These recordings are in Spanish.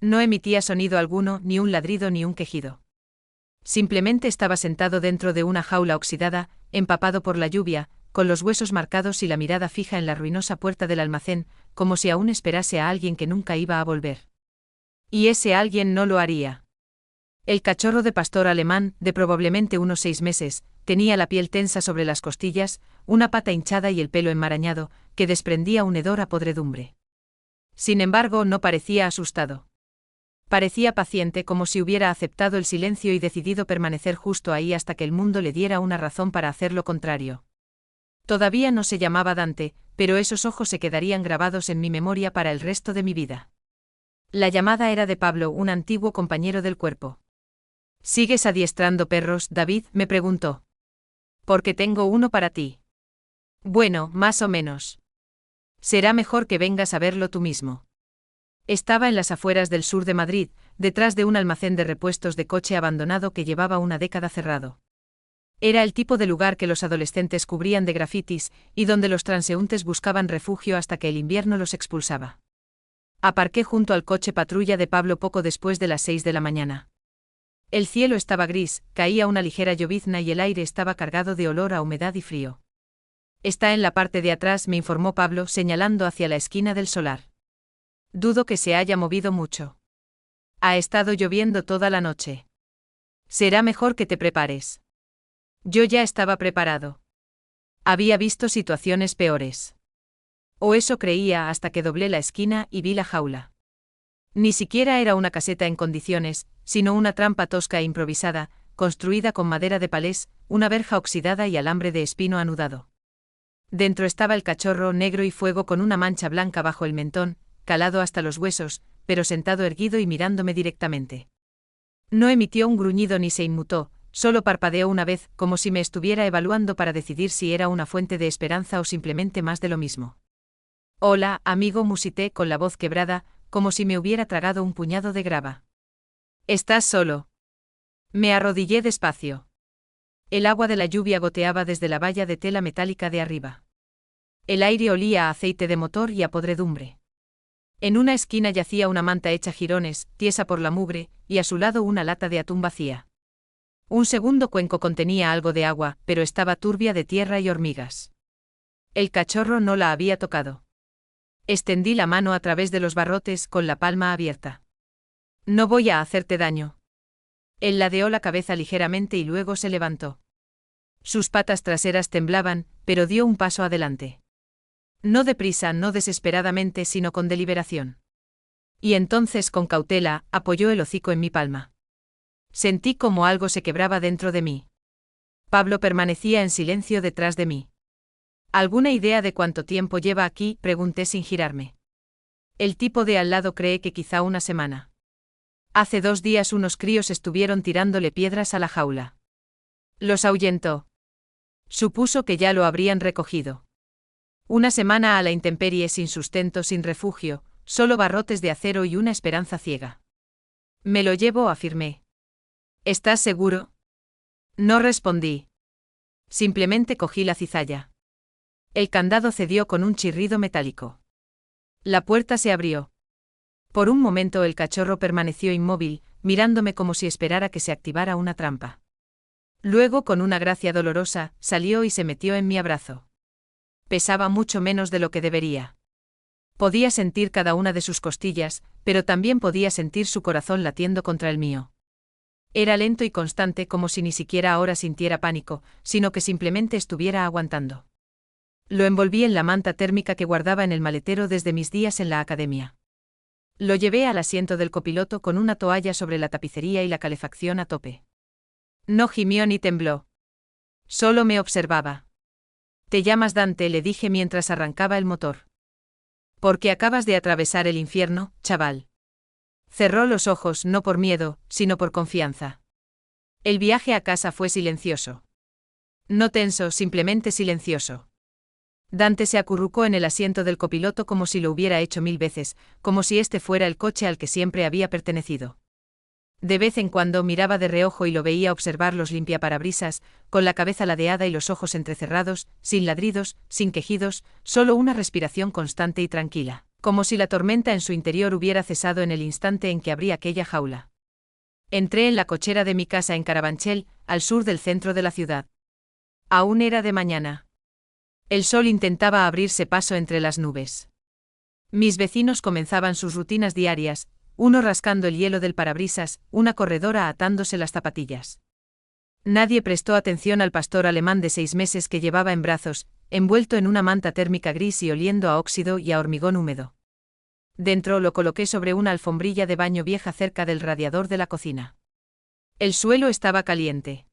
No emitía sonido alguno, ni un ladrido ni un quejido. Simplemente estaba sentado dentro de una jaula oxidada, empapado por la lluvia, con los huesos marcados y la mirada fija en la ruinosa puerta del almacén, como si aún esperase a alguien que nunca iba a volver. Y ese alguien no lo haría. El cachorro de pastor alemán, de probablemente unos 6 meses, tenía la piel tensa sobre las costillas, una pata hinchada y el pelo enmarañado, que desprendía un hedor a podredumbre. Sin embargo, no parecía asustado. Parecía paciente, como si hubiera aceptado el silencio y decidido permanecer justo ahí hasta que el mundo le diera una razón para hacer lo contrario. Todavía no se llamaba Dante, pero esos ojos se quedarían grabados en mi memoria para el resto de mi vida. La llamada era de Pablo, un antiguo compañero del cuerpo. ¿Sigues adiestrando perros, David?, me preguntó. Porque tengo uno para ti. Bueno, más o menos. Será mejor que vengas a verlo tú mismo. Estaba en las afueras del sur de Madrid, detrás de un almacén de repuestos de coche abandonado que llevaba una década cerrado. Era el tipo de lugar que los adolescentes cubrían de grafitis, y donde los transeúntes buscaban refugio hasta que el invierno los expulsaba. Aparqué junto al coche patrulla de Pablo poco después de las 6 de la mañana. El cielo estaba gris, caía una ligera llovizna y el aire estaba cargado de olor a humedad y frío. Está en la parte de atrás, me informó Pablo, señalando hacia la esquina del solar. Dudo que se haya movido mucho. Ha estado lloviendo toda la noche. Será mejor que te prepares. Yo ya estaba preparado. Había visto situaciones peores. O eso creía hasta que doblé la esquina y vi la jaula. Ni siquiera era una caseta en condiciones, sino una trampa tosca e improvisada, construida con madera de palés, una verja oxidada y alambre de espino anudado. Dentro estaba el cachorro, negro y fuego, con una mancha blanca bajo el mentón, calado hasta los huesos, pero sentado erguido y mirándome directamente. No emitió un gruñido ni se inmutó, solo parpadeó una vez, como si me estuviera evaluando para decidir si era una fuente de esperanza o simplemente más de lo mismo. Hola, amigo, musité con la voz quebrada, como si me hubiera tragado un puñado de grava. ¿Estás solo? Me arrodillé despacio. El agua de la lluvia goteaba desde la valla de tela metálica de arriba. El aire olía a aceite de motor y a podredumbre. En una esquina yacía una manta hecha jirones, tiesa por la mugre, y a su lado una lata de atún vacía. Un segundo cuenco contenía algo de agua, pero estaba turbia de tierra y hormigas. El cachorro no la había tocado. Extendí la mano a través de los barrotes con la palma abierta. No voy a hacerte daño. Él ladeó la cabeza ligeramente y luego se levantó. Sus patas traseras temblaban, pero dio un paso adelante. No deprisa, no desesperadamente, sino con deliberación. Y entonces, con cautela, apoyó el hocico en mi palma. Sentí como algo se quebraba dentro de mí. Pablo permanecía en silencio detrás de mí. ¿Alguna idea de cuánto tiempo lleva aquí?, pregunté sin girarme. El tipo de al lado cree que quizá una semana. Hace 2 días unos críos estuvieron tirándole piedras a la jaula. Los ahuyentó. Supuso que ya lo habrían recogido. Una semana a la intemperie, sin sustento, sin refugio, solo barrotes de acero y una esperanza ciega. Me lo llevo, afirmé. ¿Estás seguro? No respondí. Simplemente cogí la cizalla. El candado cedió con un chirrido metálico. La puerta se abrió. Por un momento el cachorro permaneció inmóvil, mirándome como si esperara que se activara una trampa. Luego, con una gracia dolorosa, salió y se metió en mi abrazo. Pesaba mucho menos de lo que debería. Podía sentir cada una de sus costillas, pero también podía sentir su corazón latiendo contra el mío. Era lento y constante, como si ni siquiera ahora sintiera pánico, sino que simplemente estuviera aguantando. Lo envolví en la manta térmica que guardaba en el maletero desde mis días en la academia. Lo llevé al asiento del copiloto con una toalla sobre la tapicería y la calefacción a tope. No gimió ni tembló. Solo me observaba. «Te llamas Dante», le dije mientras arrancaba el motor. «Porque acabas de atravesar el infierno, chaval». Cerró los ojos, no por miedo, sino por confianza. El viaje a casa fue silencioso. No tenso, simplemente silencioso. Dante se acurrucó en el asiento del copiloto como si lo hubiera hecho 1000 veces, como si este fuera el coche al que siempre había pertenecido. De vez en cuando miraba de reojo y lo veía observar los limpiaparabrisas, con la cabeza ladeada y los ojos entrecerrados, sin ladridos, sin quejidos, solo una respiración constante y tranquila. como si la tormenta en su interior hubiera cesado en el instante en que abrí aquella jaula. Entré en la cochera de mi casa en Carabanchel, al sur del centro de la ciudad. Aún era de mañana. El sol intentaba abrirse paso entre las nubes. Mis vecinos comenzaban sus rutinas diarias, uno rascando el hielo del parabrisas, una corredora atándose las zapatillas. Nadie prestó atención al pastor alemán de 6 meses que llevaba en brazos, envuelto en una manta térmica gris y oliendo a óxido y a hormigón húmedo. Dentro lo coloqué sobre una alfombrilla de baño vieja cerca del radiador de la cocina. El suelo estaba caliente.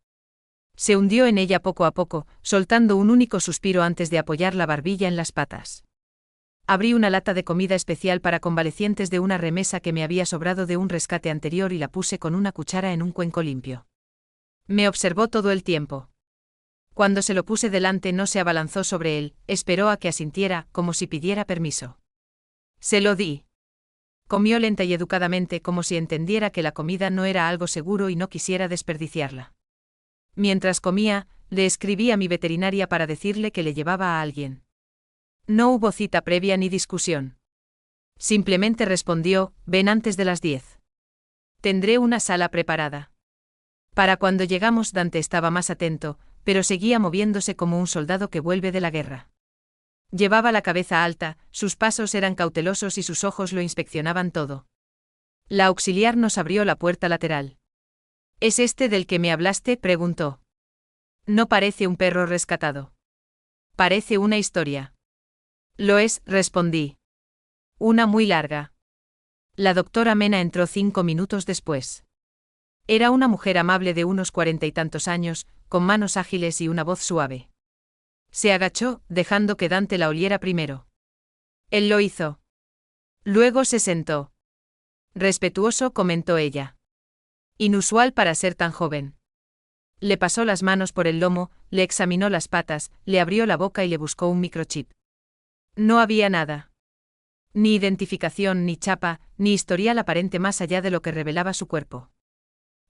Se hundió en ella poco a poco, soltando un único suspiro antes de apoyar la barbilla en las patas. Abrí una lata de comida especial para convalecientes de una remesa que me había sobrado de un rescate anterior y la puse con una cuchara en un cuenco limpio. Me observó todo el tiempo. Cuando se lo puse delante no se abalanzó sobre él, esperó a que asintiera, como si pidiera permiso. Se lo di. Comió lenta y educadamente como si entendiera que la comida no era algo seguro y no quisiera desperdiciarla. Mientras comía, le escribí a mi veterinaria para decirle que le llevaba a alguien. No hubo cita previa ni discusión. Simplemente respondió, ven antes de las 10. Tendré una sala preparada. Para cuando llegamos Dante estaba más atento, pero seguía moviéndose como un soldado que vuelve de la guerra. Llevaba la cabeza alta, sus pasos eran cautelosos y sus ojos lo inspeccionaban todo. La auxiliar nos abrió la puerta lateral. ¿Es este del que me hablaste?, preguntó. No parece un perro rescatado. Parece una historia. Lo es, respondí. Una muy larga. La doctora Mena entró 5 minutos después. Era una mujer amable de unos 40 y tantos años, con manos ágiles y una voz suave. Se agachó, dejando que Dante la oliera primero. Él lo hizo. Luego se sentó. Respetuoso, comentó ella. Inusual para ser tan joven. Le pasó las manos por el lomo, le examinó las patas, le abrió la boca y le buscó un microchip. No había nada. Ni identificación, ni chapa, ni historial aparente más allá de lo que revelaba su cuerpo.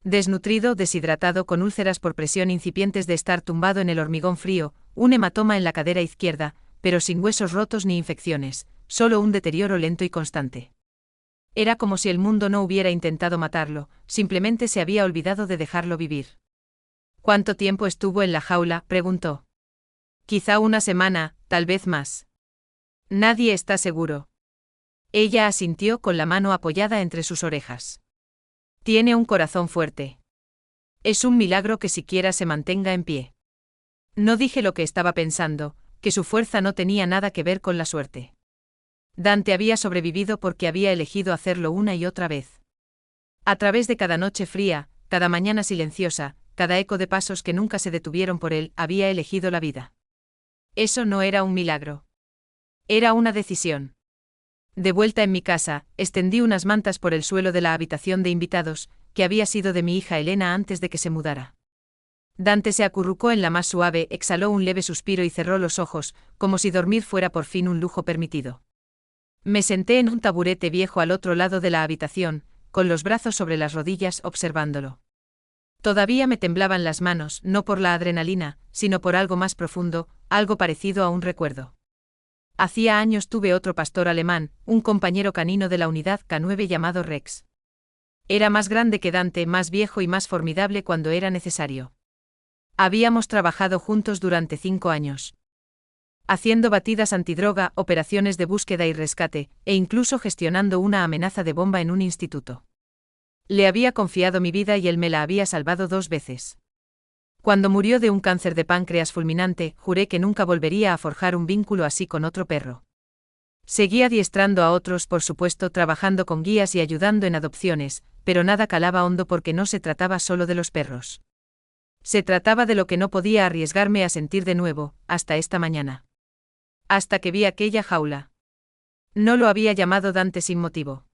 Desnutrido, deshidratado, con úlceras por presión incipientes de estar tumbado en el hormigón frío, un hematoma en la cadera izquierda, pero sin huesos rotos ni infecciones, solo un deterioro lento y constante. Era como si el mundo no hubiera intentado matarlo, simplemente se había olvidado de dejarlo vivir. ¿Cuánto tiempo estuvo en la jaula?, preguntó. Quizá una semana, tal vez más. Nadie está seguro. Ella asintió con la mano apoyada entre sus orejas. Tiene un corazón fuerte. Es un milagro que siquiera se mantenga en pie. No dije lo que estaba pensando, que su fuerza no tenía nada que ver con la suerte. Dante había sobrevivido porque había elegido hacerlo una y otra vez. A través de cada noche fría, cada mañana silenciosa, cada eco de pasos que nunca se detuvieron por él, había elegido la vida. Eso no era un milagro. Era una decisión. De vuelta en mi casa, extendí unas mantas por el suelo de la habitación de invitados, que había sido de mi hija Elena antes de que se mudara. Dante se acurrucó en la más suave, exhaló un leve suspiro y cerró los ojos, como si dormir fuera por fin un lujo permitido. Me senté en un taburete viejo al otro lado de la habitación, con los brazos sobre las rodillas observándolo. Todavía me temblaban las manos, no por la adrenalina, sino por algo más profundo, algo parecido a un recuerdo. Hacía años tuve otro pastor alemán, un compañero canino de la unidad K9 llamado Rex. Era más grande que Dante, más viejo y más formidable cuando era necesario. Habíamos trabajado juntos durante 5 años. Haciendo batidas antidroga, operaciones de búsqueda y rescate, e incluso gestionando una amenaza de bomba en un instituto. Le había confiado mi vida y él me la había salvado 2 veces. Cuando murió de un cáncer de páncreas fulminante, juré que nunca volvería a forjar un vínculo así con otro perro. Seguía adiestrando a otros, por supuesto, trabajando con guías y ayudando en adopciones, pero nada calaba hondo porque no se trataba solo de los perros. Se trataba de lo que no podía arriesgarme a sentir de nuevo, hasta esta mañana. Hasta que vi aquella jaula. No lo había llamado Dante sin motivo.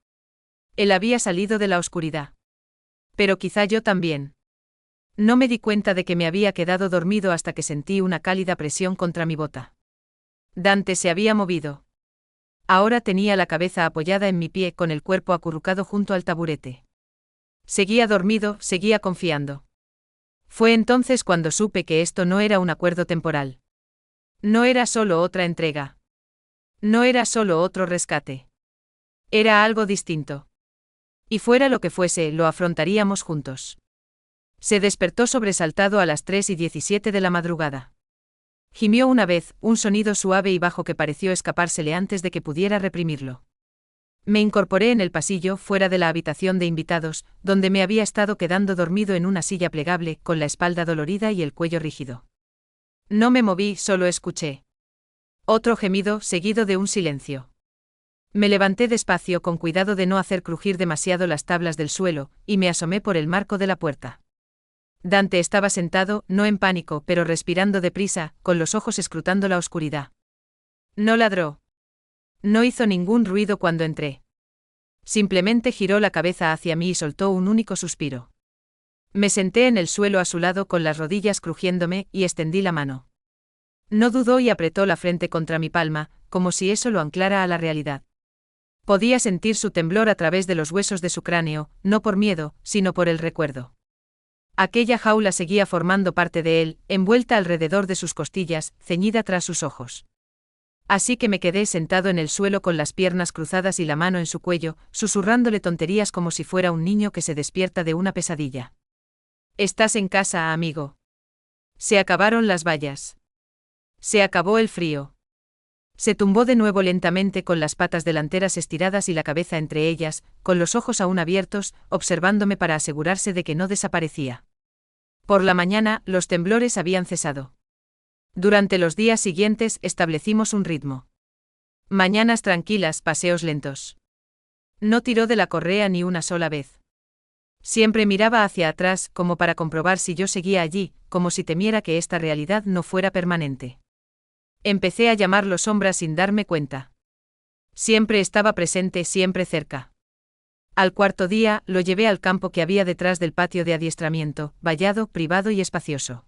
Él había salido de la oscuridad. Pero quizá yo también. No me di cuenta de que me había quedado dormido hasta que sentí una cálida presión contra mi bota. Dante se había movido. Ahora tenía la cabeza apoyada en mi pie con el cuerpo acurrucado junto al taburete. Seguía dormido, seguía confiando. Fue entonces cuando supe que esto no era un acuerdo temporal. No era solo otra entrega. No era solo otro rescate. Era algo distinto. Y fuera lo que fuese, lo afrontaríamos juntos. Se despertó sobresaltado a las 3:17 de la madrugada. Gimió una vez, un sonido suave y bajo que pareció escapársele antes de que pudiera reprimirlo. Me incorporé en el pasillo, fuera de la habitación de invitados, donde me había estado quedando dormido en una silla plegable, con la espalda dolorida y el cuello rígido. No me moví, solo escuché. Otro gemido, seguido de un silencio. Me levanté despacio con cuidado de no hacer crujir demasiado las tablas del suelo, y me asomé por el marco de la puerta. Dante estaba sentado, no en pánico, pero respirando deprisa, con los ojos escrutando la oscuridad. No ladró. No hizo ningún ruido cuando entré. Simplemente giró la cabeza hacia mí y soltó un único suspiro. Me senté en el suelo a su lado con las rodillas crujiéndome y extendí la mano. No dudó y apretó la frente contra mi palma, como si eso lo anclara a la realidad. Podía sentir su temblor a través de los huesos de su cráneo, no por miedo, sino por el recuerdo. Aquella jaula seguía formando parte de él, envuelta alrededor de sus costillas, ceñida tras sus ojos. Así que me quedé sentado en el suelo con las piernas cruzadas y la mano en su cuello, susurrándole tonterías como si fuera un niño que se despierta de una pesadilla. «¿Estás en casa, amigo? Se acabaron las vallas. Se acabó el frío». Se tumbó de nuevo lentamente con las patas delanteras estiradas y la cabeza entre ellas, con los ojos aún abiertos, observándome para asegurarse de que no desaparecía. Por la mañana, los temblores habían cesado. Durante los días siguientes establecimos un ritmo. Mañanas tranquilas, paseos lentos. No tiró de la correa ni una sola vez. Siempre miraba hacia atrás, como para comprobar si yo seguía allí, como si temiera que esta realidad no fuera permanente. Empecé a llamarlo sombra sin darme cuenta. Siempre estaba presente, siempre cerca. Al cuarto día, lo llevé al campo que había detrás del patio de adiestramiento, vallado, privado y espacioso.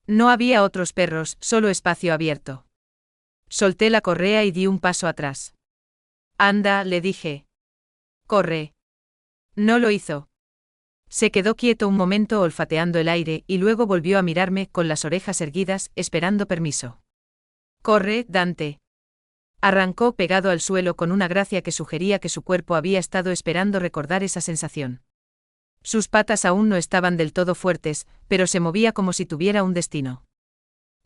No había otros perros, solo espacio abierto. Solté la correa y di un paso atrás. «Anda», le dije. «Corre». No lo hizo. Se quedó quieto un momento olfateando el aire y luego volvió a mirarme con las orejas erguidas, esperando permiso. «Corre, Dante». Arrancó pegado al suelo con una gracia que sugería que su cuerpo había estado esperando recordar esa sensación. Sus patas aún no estaban del todo fuertes, pero se movía como si tuviera un destino.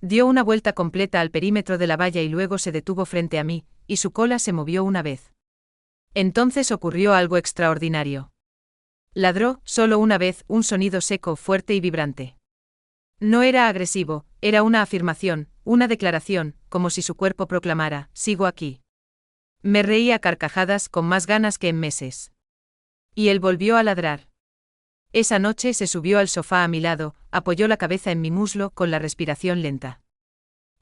Dio una vuelta completa al perímetro de la valla y luego se detuvo frente a mí, y su cola se movió una vez. Entonces ocurrió algo extraordinario. Ladró, solo una vez, un sonido seco, fuerte y vibrante. No era agresivo, era una afirmación, una declaración, como si su cuerpo proclamara: «Sigo aquí». Me reí a carcajadas con más ganas que en meses. Y él volvió a ladrar. Esa noche se subió al sofá a mi lado, apoyó la cabeza en mi muslo con la respiración lenta.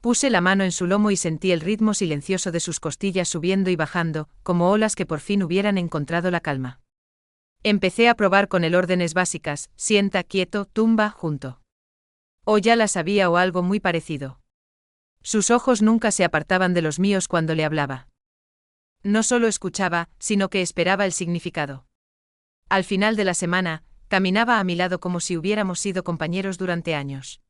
Puse la mano en su lomo y sentí el ritmo silencioso de sus costillas subiendo y bajando, como olas que por fin hubieran encontrado la calma. Empecé a probar con él órdenes básicas: sienta, quieto, tumba, junto. O ya las sabía o algo muy parecido. Sus ojos nunca se apartaban de los míos cuando le hablaba. No solo escuchaba, sino que esperaba el significado. Al final de la semana, caminaba a mi lado como si hubiéramos sido compañeros durante años.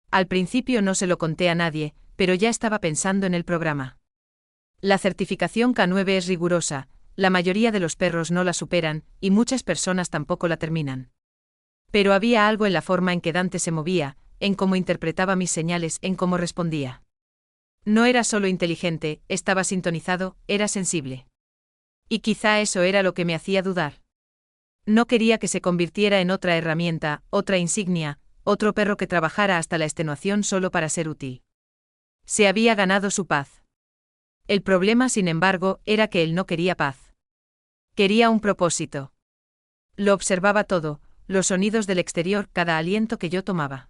Al principio no se lo conté a nadie, pero ya estaba pensando en el programa. La certificación K9 es rigurosa, la mayoría de los perros no la superan, y muchas personas tampoco la terminan. Pero había algo en la forma en que Dante se movía, en cómo interpretaba mis señales, en cómo respondía. No era solo inteligente, estaba sintonizado, era sensible. Y quizá eso era lo que me hacía dudar. No quería que se convirtiera en otra herramienta, otra insignia, otro perro que trabajara hasta la extenuación solo para ser útil. Se había ganado su paz. El problema, sin embargo, era que él no quería paz. Quería un propósito. Lo observaba todo, los sonidos del exterior, cada aliento que yo tomaba.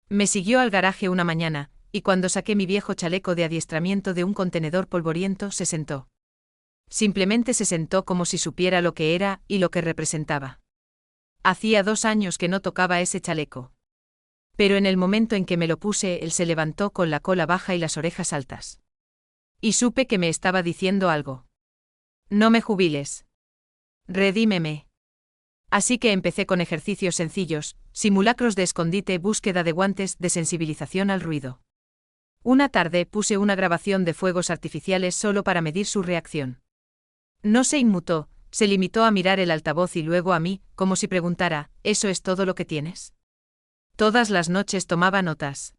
Me siguió al garaje una mañana, y cuando saqué mi viejo chaleco de adiestramiento de un contenedor polvoriento se sentó. Simplemente se sentó como si supiera lo que era y lo que representaba. Hacía 2 años que no tocaba ese chaleco. Pero en el momento en que me lo puse, él se levantó con la cola baja y las orejas altas. Y supe que me estaba diciendo algo. «No me jubiles. Redímeme». Así que empecé con ejercicios sencillos, simulacros de escondite, búsqueda de guantes, de sensibilización al ruido. Una tarde puse una grabación de fuegos artificiales solo para medir su reacción. No se inmutó, se limitó a mirar el altavoz y luego a mí, como si preguntara, ¿eso es todo lo que tienes? Todas las noches tomaba notas.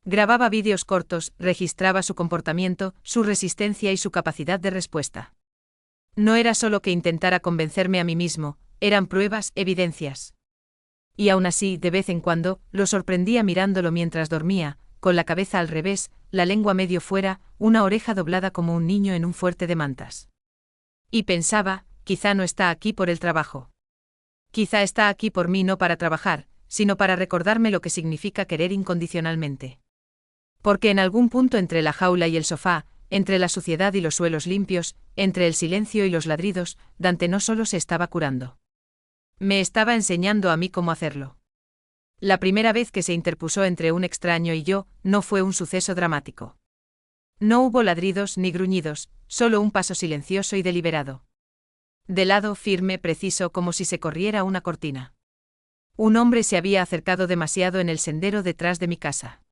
Grababa vídeos cortos, registraba su comportamiento, su resistencia y su capacidad de respuesta. No era solo que intentara convencerme a mí mismo, eran pruebas, evidencias. Y aún así, de vez en cuando, lo sorprendía mirándolo mientras dormía, con la cabeza al revés, la lengua medio fuera, una oreja doblada como un niño en un fuerte de mantas. Y pensaba, quizá no está aquí por el trabajo. Quizá está aquí por mí no para trabajar, sino para recordarme lo que significa querer incondicionalmente. Porque en algún punto entre la jaula y el sofá, entre la suciedad y los suelos limpios, entre el silencio y los ladridos, Dante no solo se estaba curando. Me estaba enseñando a mí cómo hacerlo. La primera vez que se interpuso entre un extraño y yo, no fue un suceso dramático. No hubo ladridos ni gruñidos, solo un paso silencioso y deliberado. De lado firme, preciso, como si se corriera una cortina. Un hombre se había acercado demasiado en el sendero detrás de mi casa.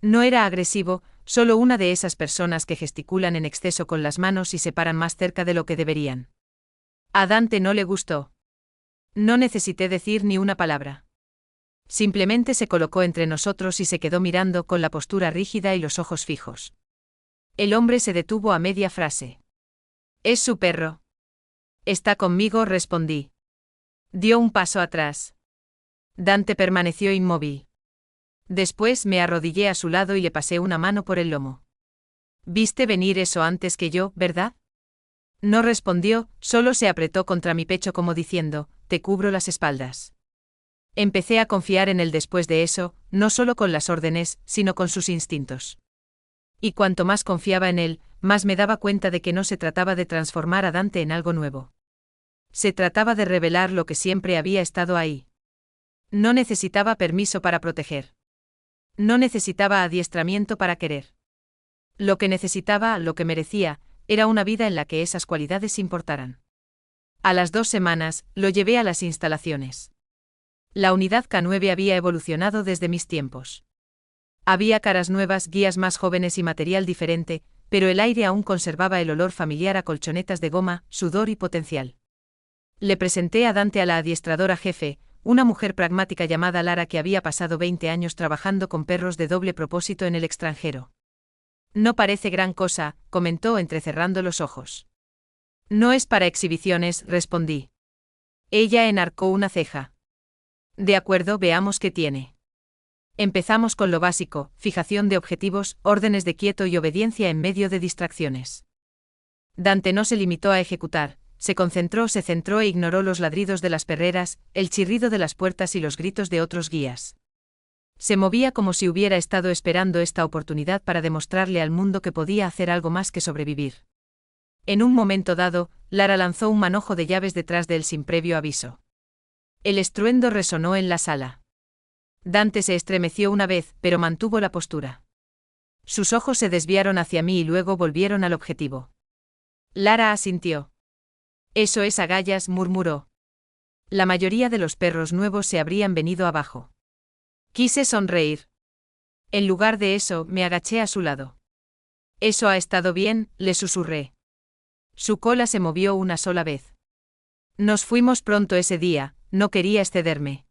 No era agresivo, solo una de esas personas que gesticulan en exceso con las manos y se paran más cerca de lo que deberían. A Dante no le gustó. No necesité decir ni una palabra. Simplemente se colocó entre nosotros y se quedó mirando con la postura rígida y los ojos fijos. El hombre se detuvo a media frase. «Es su perro». «Está conmigo», respondí. Dio un paso atrás. Dante permaneció inmóvil. Después me arrodillé a su lado y le pasé una mano por el lomo. «Viste venir eso antes que yo, ¿verdad?» No respondió, solo se apretó contra mi pecho como diciendo, «Te cubro las espaldas». Empecé a confiar en él después de eso, no solo con las órdenes, sino con sus instintos. Y cuanto más confiaba en él, más me daba cuenta de que no se trataba de transformar a Dante en algo nuevo. Se trataba de revelar lo que siempre había estado ahí. No necesitaba permiso para proteger. No necesitaba adiestramiento para querer. Lo que necesitaba, lo que merecía, era una vida en la que esas cualidades importaran. A las 2 semanas, lo llevé a las instalaciones. La unidad K9 había evolucionado desde mis tiempos. Había caras nuevas, guías más jóvenes y material diferente, pero el aire aún conservaba el olor familiar a colchonetas de goma, sudor y potencial. Le presenté a Dante a la adiestradora jefe, una mujer pragmática llamada Lara que había pasado 20 años trabajando con perros de doble propósito en el extranjero. «No parece gran cosa», comentó entrecerrando los ojos. «No es para exhibiciones», respondí. Ella enarcó una ceja. «De acuerdo, veamos qué tiene». Empezamos con lo básico, fijación de objetivos, órdenes de quieto y obediencia en medio de distracciones. Dante no se limitó a ejecutar, se concentró, se centró e ignoró los ladridos de las perreras, el chirrido de las puertas y los gritos de otros guías. Se movía como si hubiera estado esperando esta oportunidad para demostrarle al mundo que podía hacer algo más que sobrevivir. En un momento dado, Lara lanzó un manojo de llaves detrás de él sin previo aviso. El estruendo resonó en la sala. Dante se estremeció una vez, pero mantuvo la postura. Sus ojos se desviaron hacia mí y luego volvieron al objetivo. Lara asintió. «Eso es agallas», murmuró. La mayoría de los perros nuevos se habrían venido abajo. Quise sonreír. En lugar de eso, me agaché a su lado. «Eso ha estado bien», le susurré. Su cola se movió una sola vez. Nos fuimos pronto ese día, no quería excederme.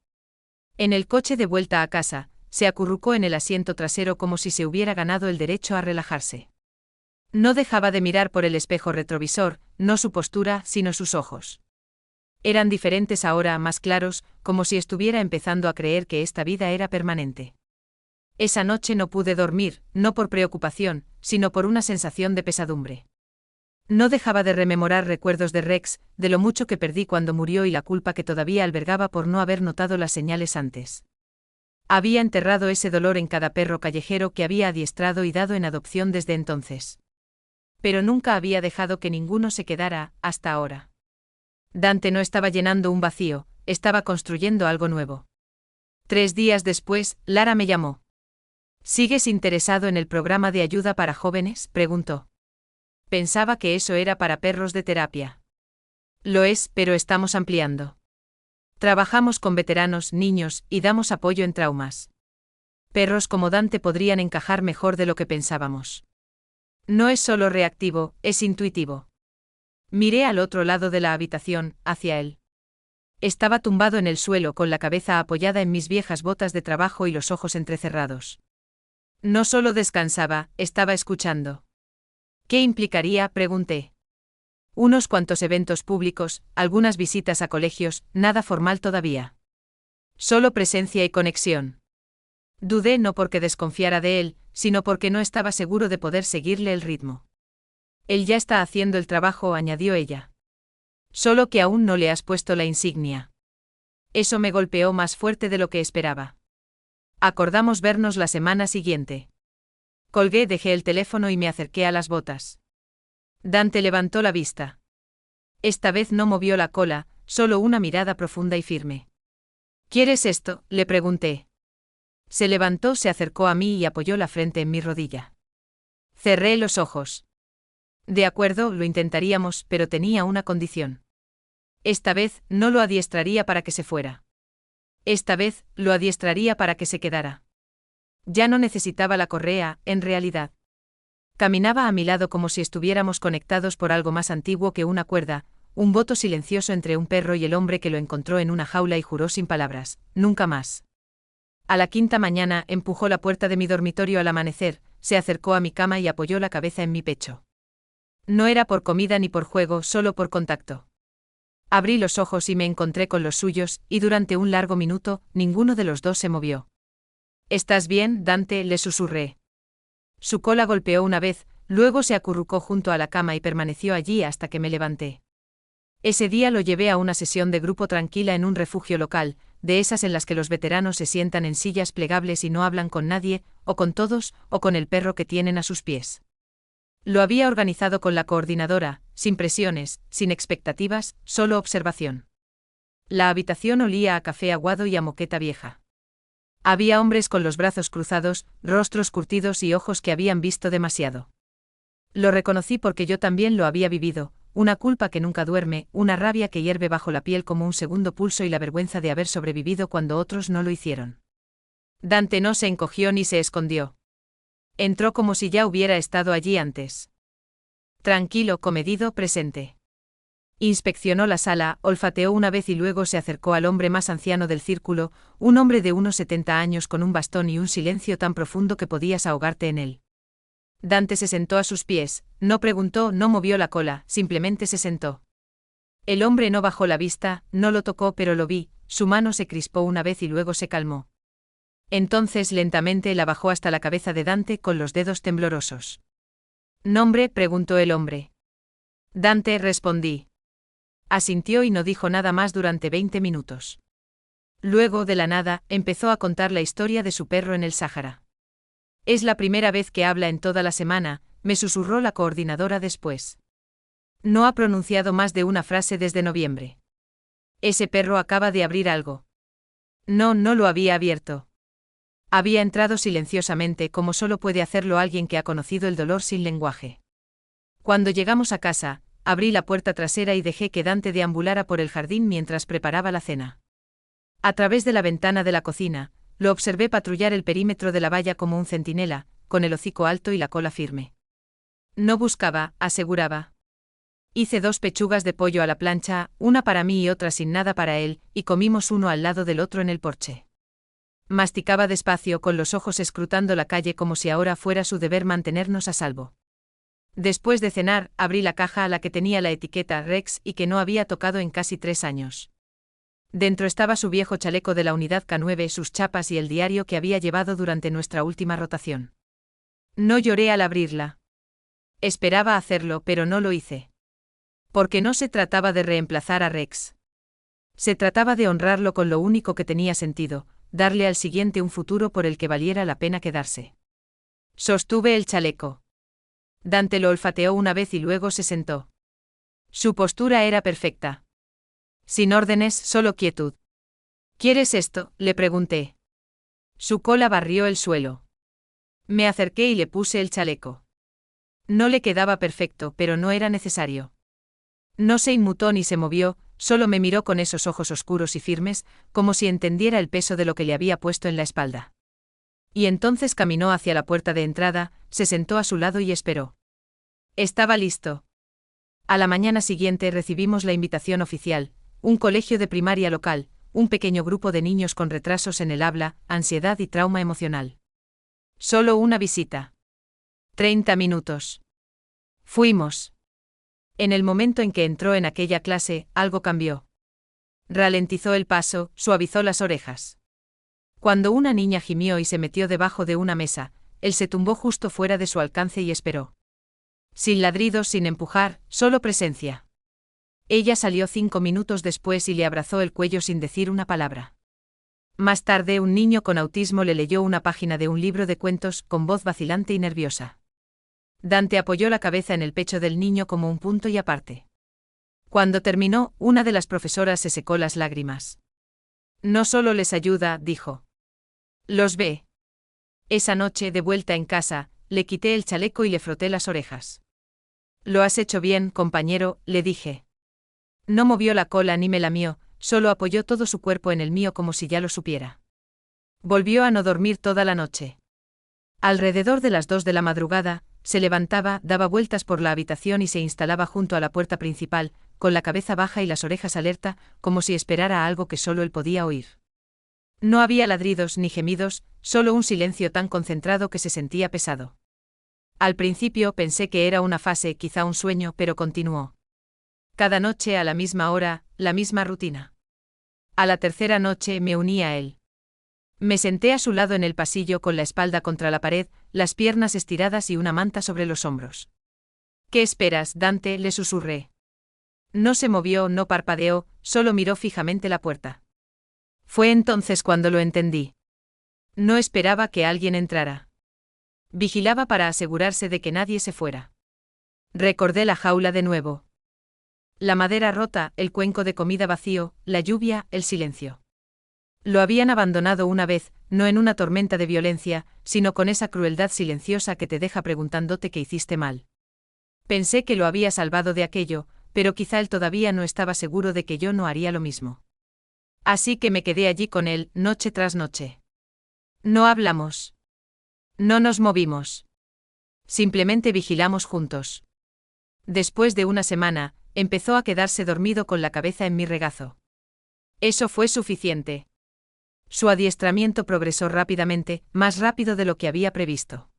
En el coche de vuelta a casa, se acurrucó en el asiento trasero como si se hubiera ganado el derecho a relajarse. No dejaba de mirar por el espejo retrovisor, no su postura, sino sus ojos. Eran diferentes ahora, más claros, como si estuviera empezando a creer que esta vida era permanente. Esa noche no pude dormir, no por preocupación, sino por una sensación de pesadumbre. No dejaba de rememorar recuerdos de Rex, de lo mucho que perdí cuando murió y la culpa que todavía albergaba por no haber notado las señales antes. Había enterrado ese dolor en cada perro callejero que había adiestrado y dado en adopción desde entonces. Pero nunca había dejado que ninguno se quedara, hasta ahora. Dante no estaba llenando un vacío, estaba construyendo algo nuevo. 3 días después, Lara me llamó. «¿Sigues interesado en el programa de ayuda para jóvenes?», preguntó. Pensaba que eso era para perros de terapia. Lo es, pero estamos ampliando. Trabajamos con veteranos, niños, y damos apoyo en traumas. Perros como Dante podrían encajar mejor de lo que pensábamos. No es solo reactivo, es intuitivo. Miré al otro lado de la habitación, hacia él. Estaba tumbado en el suelo con la cabeza apoyada en mis viejas botas de trabajo y los ojos entrecerrados. No solo descansaba, estaba escuchando. ¿Qué implicaría?, pregunté. Unos cuantos eventos públicos, algunas visitas a colegios, nada formal todavía. Solo presencia y conexión. Dudé no porque desconfiara de él, sino porque no estaba seguro de poder seguirle el ritmo. Él ya está haciendo el trabajo, añadió ella. Solo que aún no le has puesto la insignia. Eso me golpeó más fuerte de lo que esperaba. Acordamos vernos la semana siguiente. Colgué, dejé el teléfono y me acerqué a las botas. Dante levantó la vista. Esta vez no movió la cola, solo una mirada profunda y firme. ¿Quieres esto?, le pregunté. Se levantó, se acercó a mí y apoyó la frente en mi rodilla. Cerré los ojos. De acuerdo, lo intentaríamos, pero tenía una condición. Esta vez, no lo adiestraría para que se fuera. Esta vez, lo adiestraría para que se quedara. Ya no necesitaba la correa, en realidad. Caminaba a mi lado como si estuviéramos conectados por algo más antiguo que una cuerda, un voto silencioso entre un perro y el hombre que lo encontró en una jaula y juró sin palabras, nunca más. A la quinta mañana, empujó la puerta de mi dormitorio al amanecer, se acercó a mi cama y apoyó la cabeza en mi pecho. No era por comida ni por juego, solo por contacto. Abrí los ojos y me encontré con los suyos, y durante un largo minuto, ninguno de los dos se movió. ¿Estás bien, Dante?, le susurré. Su cola golpeó una vez, luego se acurrucó junto a la cama y permaneció allí hasta que me levanté. Ese día lo llevé a una sesión de grupo tranquila en un refugio local, de esas en las que los veteranos se sientan en sillas plegables y no hablan con nadie, o con todos, o con el perro que tienen a sus pies. Lo había organizado con la coordinadora, sin presiones, sin expectativas, solo observación. La habitación olía a café aguado y a moqueta vieja. Había hombres con los brazos cruzados, rostros curtidos y ojos que habían visto demasiado. Lo reconocí porque yo también lo había vivido, una culpa que nunca duerme, una rabia que hierve bajo la piel como un segundo pulso y la vergüenza de haber sobrevivido cuando otros no lo hicieron. Dante no se encogió ni se escondió. Entró como si ya hubiera estado allí antes. Tranquilo, comedido, presente. Inspeccionó la sala, olfateó una vez y luego se acercó al hombre más anciano del círculo, un hombre de unos 70 años con un bastón y un silencio tan profundo que podías ahogarte en él. Dante se sentó a sus pies, no preguntó, no movió la cola, simplemente se sentó. El hombre no bajó la vista, no lo tocó, pero lo vi, su mano se crispó una vez y luego se calmó. Entonces lentamente la bajó hasta la cabeza de Dante con los dedos temblorosos. ¿Nombre?, preguntó el hombre. Dante, respondí. Asintió y no dijo nada más durante 20 minutos. Luego, de la nada, empezó a contar la historia de su perro en el Sáhara. Es la primera vez que habla en toda la semana, me susurró la coordinadora después. No ha pronunciado más de una frase desde noviembre. Ese perro acaba de abrir algo. No, no lo había abierto. Había entrado silenciosamente como solo puede hacerlo alguien que ha conocido el dolor sin lenguaje. Cuando llegamos a casa, abrí la puerta trasera y dejé que Dante deambulara por el jardín mientras preparaba la cena. A través de la ventana de la cocina, lo observé patrullar el perímetro de la valla como un centinela, con el hocico alto y la cola firme. No buscaba, aseguraba. Hice 2 pechugas de pollo a la plancha, una para mí y otra sin nada para él, y comimos uno al lado del otro en el porche. Masticaba despacio con los ojos escrutando la calle como si ahora fuera su deber mantenernos a salvo. Después de cenar, abrí la caja a la que tenía la etiqueta Rex y que no había tocado en casi 3 años. Dentro estaba su viejo chaleco de la unidad K9, sus chapas y el diario que había llevado durante nuestra última rotación. No lloré al abrirla. Esperaba hacerlo, pero no lo hice. Porque no se trataba de reemplazar a Rex. Se trataba de honrarlo con lo único que tenía sentido, darle al siguiente un futuro por el que valiera la pena quedarse. Sostuve el chaleco. Dante lo olfateó una vez y luego se sentó. Su postura era perfecta. Sin órdenes, solo quietud. ¿Quieres esto?, le pregunté. Su cola barrió el suelo. Me acerqué y le puse el chaleco. No le quedaba perfecto, pero no era necesario. No se inmutó ni se movió, solo me miró con esos ojos oscuros y firmes, como si entendiera el peso de lo que le había puesto en la espalda. Y entonces caminó hacia la puerta de entrada, se sentó a su lado y esperó. Estaba listo. A la mañana siguiente recibimos la invitación oficial, un colegio de primaria local, un pequeño grupo de niños con retrasos en el habla, ansiedad y trauma emocional. Solo una visita. 30 minutos. Fuimos. En el momento en que entró en aquella clase, algo cambió. Ralentizó el paso, suavizó las orejas. Cuando una niña gimió y se metió debajo de una mesa, él se tumbó justo fuera de su alcance y esperó. Sin ladridos, sin empujar, solo presencia. Ella salió 5 minutos después y le abrazó el cuello sin decir una palabra. Más tarde, un niño con autismo le leyó una página de un libro de cuentos con voz vacilante y nerviosa. Dante apoyó la cabeza en el pecho del niño como un punto y aparte. Cuando terminó, una de las profesoras se secó las lágrimas. No solo les ayuda, dijo. Los ve. Esa noche, de vuelta en casa, le quité el chaleco y le froté las orejas. Lo has hecho bien, compañero, le dije. No movió la cola ni me lamió, solo apoyó todo su cuerpo en el mío como si ya lo supiera. Volvió a no dormir toda la noche. Alrededor de las 2 de la madrugada, se levantaba, daba vueltas por la habitación y se instalaba junto a la puerta principal, con la cabeza baja y las orejas alerta, como si esperara algo que solo él podía oír. No había ladridos ni gemidos, solo un silencio tan concentrado que se sentía pesado. Al principio pensé que era una fase, quizá un sueño, pero continuó. Cada noche a la misma hora, la misma rutina. A la tercera noche me uní a él. Me senté a su lado en el pasillo con la espalda contra la pared, las piernas estiradas y una manta sobre los hombros. ¿Qué esperas, Dante?, le susurré. No se movió, no parpadeó, solo miró fijamente la puerta. Fue entonces cuando lo entendí. No esperaba que alguien entrara. Vigilaba para asegurarse de que nadie se fuera. Recordé la jaula de nuevo. La madera rota, el cuenco de comida vacío, la lluvia, el silencio. Lo habían abandonado una vez, no en una tormenta de violencia, sino con esa crueldad silenciosa que te deja preguntándote qué hiciste mal. Pensé que lo había salvado de aquello, pero quizá él todavía no estaba seguro de que yo no haría lo mismo. Así que me quedé allí con él, noche tras noche. No hablamos. No nos movimos. Simplemente vigilamos juntos. Después de una semana, empezó a quedarse dormido con la cabeza en mi regazo. Eso fue suficiente. Su adiestramiento progresó rápidamente, más rápido de lo que había previsto.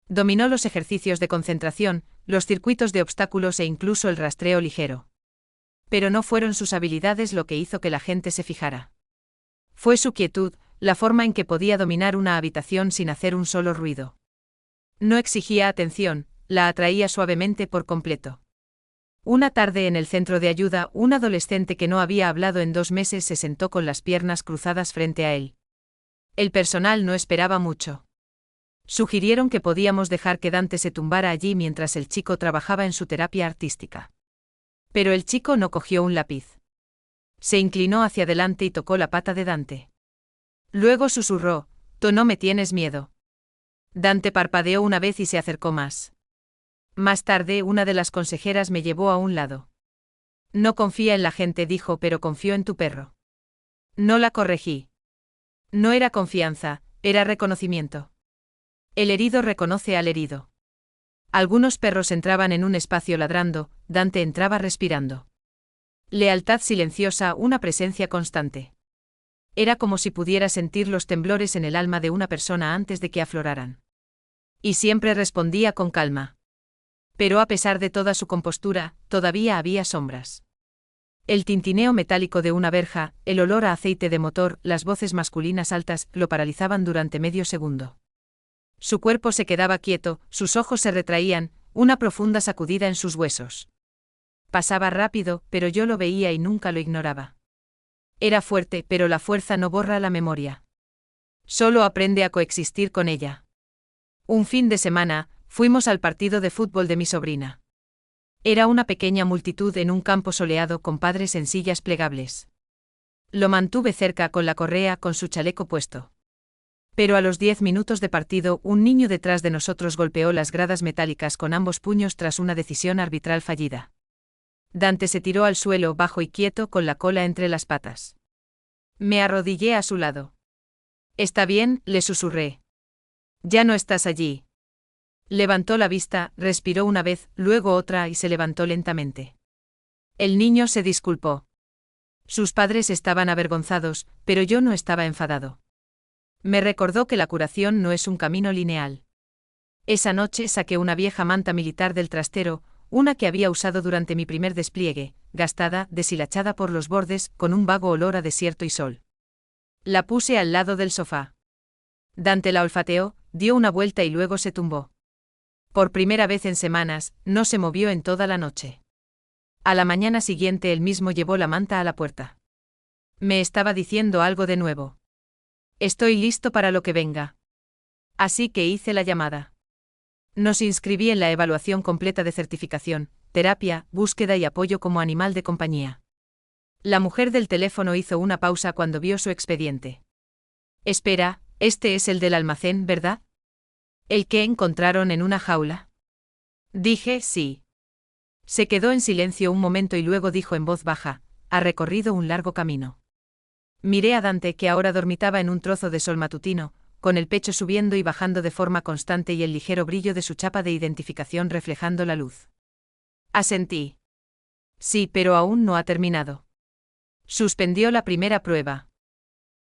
Dominó los ejercicios de concentración, los circuitos de obstáculos e incluso el rastreo ligero. Pero no fueron sus habilidades lo que hizo que la gente se fijara. Fue su quietud, la forma en que podía dominar una habitación sin hacer un solo ruido. No exigía atención, la atraía suavemente por completo. Una tarde en el centro de ayuda, un adolescente que no había hablado en 2 meses se sentó con las piernas cruzadas frente a él. El personal no esperaba mucho. Sugirieron que podíamos dejar que Dante se tumbara allí mientras el chico trabajaba en su terapia artística. Pero el chico no cogió un lápiz. Se inclinó hacia adelante y tocó la pata de Dante. Luego susurró, «Tú no me tienes miedo». Dante parpadeó una vez y se acercó más. Más tarde, una de las consejeras me llevó a un lado. No confía en la gente, dijo, pero confió en tu perro. No la corregí. No era confianza, era reconocimiento. El herido reconoce al herido. Algunos perros entraban en un espacio ladrando, Dante entraba respirando. Lealtad silenciosa, una presencia constante. Era como si pudiera sentir los temblores en el alma de una persona antes de que afloraran. Y siempre respondía con calma. Pero a pesar de toda su compostura, todavía había sombras. El tintineo metálico de una verja, el olor a aceite de motor, las voces masculinas altas, lo paralizaban durante medio segundo. Su cuerpo se quedaba quieto, sus ojos se retraían, una profunda sacudida en sus huesos. Pasaba rápido, pero yo lo veía y nunca lo ignoraba. Era fuerte, pero la fuerza no borra la memoria. Solo aprende a coexistir con ella. Un fin de semana, fuimos al partido de fútbol de mi sobrina. Era una pequeña multitud en un campo soleado con padres en sillas plegables. Lo mantuve cerca con la correa, con su chaleco puesto. Pero a los 10 minutos de partido, un niño detrás de nosotros golpeó las gradas metálicas con ambos puños tras una decisión arbitral fallida. Dante se tiró al suelo bajo y quieto con la cola entre las patas. Me arrodillé a su lado. «Está bien», le susurré. «Ya no estás allí». Levantó la vista, respiró una vez, luego otra y se levantó lentamente. El niño se disculpó. Sus padres estaban avergonzados, pero yo no estaba enfadado. Me recordó que la curación no es un camino lineal. Esa noche saqué una vieja manta militar del trastero, una que había usado durante mi primer despliegue, gastada, deshilachada por los bordes, con un vago olor a desierto y sol. La puse al lado del sofá. Dante la olfateó, dio una vuelta y luego se tumbó. Por primera vez en semanas, no se movió en toda la noche. A la mañana siguiente él mismo llevó la manta a la puerta. Me estaba diciendo algo de nuevo. Estoy listo para lo que venga. Así que hice la llamada. Nos inscribí en la evaluación completa de certificación, terapia, búsqueda y apoyo como animal de compañía. La mujer del teléfono hizo una pausa cuando vio su expediente. Espera, este es el del almacén, ¿verdad? ¿El que encontraron en una jaula? Dije sí. Se quedó en silencio un momento y luego dijo en voz baja, ha recorrido un largo camino. Miré a Dante que ahora dormitaba en un trozo de sol matutino, con el pecho subiendo y bajando de forma constante y el ligero brillo de su chapa de identificación reflejando la luz. Asentí. Sí, pero aún no ha terminado. Suspendió la primera prueba.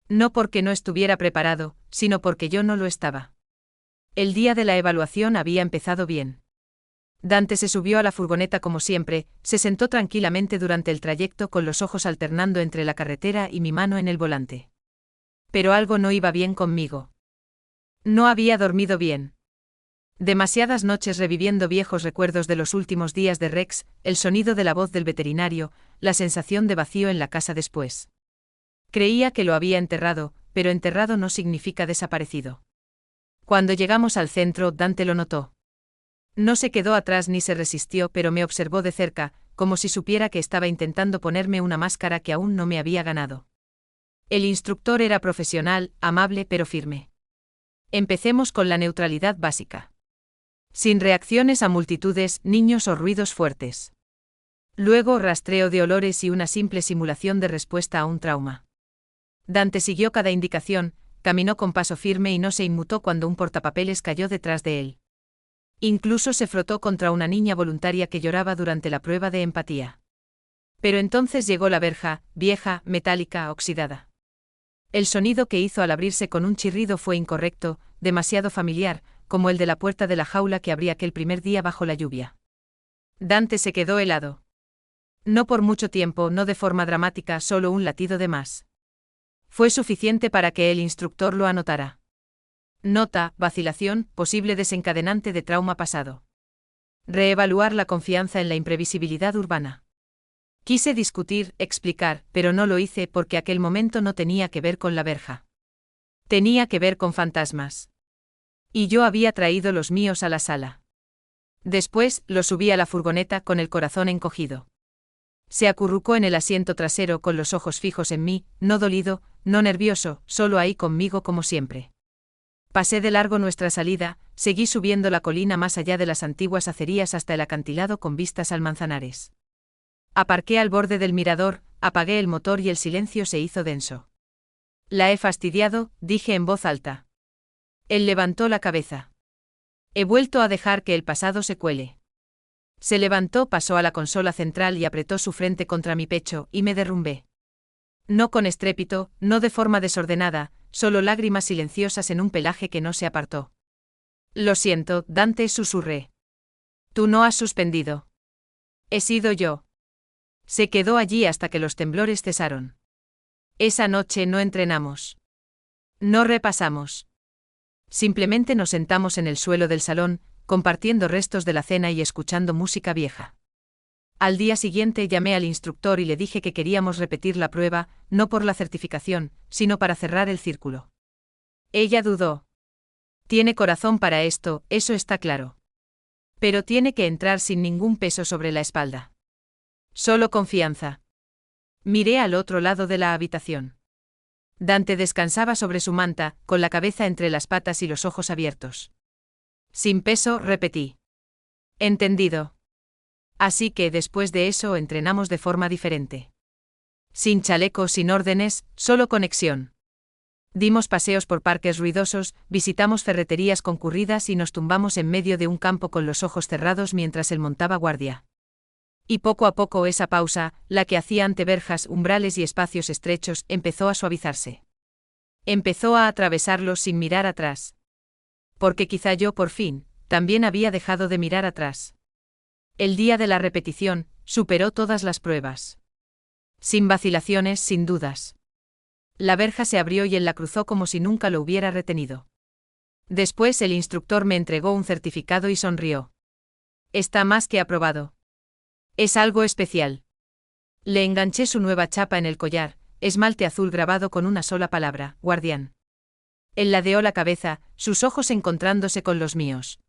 No porque no estuviera preparado, sino porque yo no lo estaba. El día de la evaluación había empezado bien. Dante se subió a la furgoneta como siempre, se sentó tranquilamente durante el trayecto con los ojos alternando entre la carretera y mi mano en el volante. Pero algo no iba bien conmigo. No había dormido bien. Demasiadas noches reviviendo viejos recuerdos de los últimos días de Rex, el sonido de la voz del veterinario, la sensación de vacío en la casa después. Creía que lo había enterrado, pero enterrado no significa desaparecido. Cuando llegamos al centro, Dante lo notó. No se quedó atrás ni se resistió, pero me observó de cerca, como si supiera que estaba intentando ponerme una máscara que aún no me había ganado. El instructor era profesional, amable pero firme. Empecemos con la neutralidad básica. Sin reacciones a multitudes, niños o ruidos fuertes. Luego rastreo de olores y una simple simulación de respuesta a un trauma. Dante siguió cada indicación, caminó con paso firme y no se inmutó cuando un portapapeles cayó detrás de él. Incluso se frotó contra una niña voluntaria que lloraba durante la prueba de empatía. Pero entonces llegó la verja, vieja, metálica, oxidada. El sonido que hizo al abrirse con un chirrido fue incorrecto, demasiado familiar, como el de la puerta de la jaula que abrí aquel primer día bajo la lluvia. Dante se quedó helado. No por mucho tiempo, no de forma dramática, solo un latido de más. Fue suficiente para que el instructor lo anotara. Nota, vacilación, posible desencadenante de trauma pasado. Reevaluar la confianza en la imprevisibilidad urbana. Quise discutir, explicar, pero no lo hice porque aquel momento no tenía que ver con la verja. Tenía que ver con fantasmas. Y yo había traído los míos a la sala. Después, lo subí a la furgoneta con el corazón encogido. Se acurrucó en el asiento trasero con los ojos fijos en mí, no dolido, no nervioso, solo ahí conmigo como siempre. Pasé de largo nuestra salida, seguí subiendo la colina más allá de las antiguas acerías hasta el acantilado con vistas al Manzanares. Aparqué al borde del mirador, apagué el motor y el silencio se hizo denso. La he fastidiado, dije en voz alta. Él levantó la cabeza. He vuelto a dejar que el pasado se cuele. Se levantó, pasó a la consola central y apretó su frente contra mi pecho, y me derrumbé. No con estrépito, no de forma desordenada, solo lágrimas silenciosas en un pelaje que no se apartó. Lo siento, Dante, susurré. Tú no has suspendido. He sido yo. Se quedó allí hasta que los temblores cesaron. Esa noche no entrenamos. No repasamos. Simplemente nos sentamos en el suelo del salón, compartiendo restos de la cena y escuchando música vieja. Al día siguiente llamé al instructor y le dije que queríamos repetir la prueba, no por la certificación, sino para cerrar el círculo. Ella dudó. Tiene corazón para esto, eso está claro. Pero tiene que entrar sin ningún peso sobre la espalda. Solo confianza. Miré al otro lado de la habitación. Dante descansaba sobre su manta, con la cabeza entre las patas y los ojos abiertos. Sin peso, repetí. Entendido. Así que después de eso entrenamos de forma diferente. Sin chaleco, sin órdenes, solo conexión. Dimos paseos por parques ruidosos, visitamos ferreterías concurridas y nos tumbamos en medio de un campo con los ojos cerrados mientras él montaba guardia. Y poco a poco esa pausa, la que hacía ante verjas, umbrales y espacios estrechos, empezó a suavizarse. Empezó a atravesarlos sin mirar atrás. Porque quizá yo, por fin, también había dejado de mirar atrás. El día de la repetición, superó todas las pruebas. Sin vacilaciones, sin dudas. La verja se abrió y él la cruzó como si nunca lo hubiera retenido. Después el instructor me entregó un certificado y sonrió. Está más que aprobado. Es algo especial. Le enganché su nueva chapa en el collar, esmalte azul grabado con una sola palabra, guardián. Él ladeó la cabeza, sus ojos encontrándose con los míos.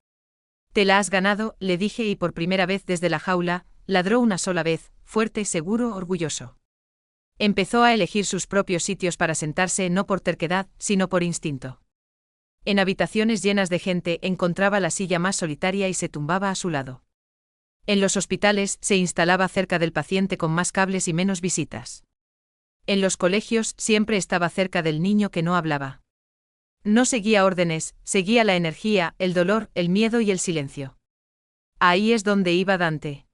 Te la has ganado, le dije y por primera vez desde la jaula, ladró una sola vez, fuerte, seguro, orgulloso. Empezó a elegir sus propios sitios para sentarse no por terquedad, sino por instinto. En habitaciones llenas de gente encontraba la silla más solitaria y se tumbaba a su lado. En los hospitales se instalaba cerca del paciente con más cables y menos visitas. En los colegios siempre estaba cerca del niño que no hablaba. No seguía órdenes, seguía la energía, el dolor, el miedo y el silencio. Ahí es donde iba Dante.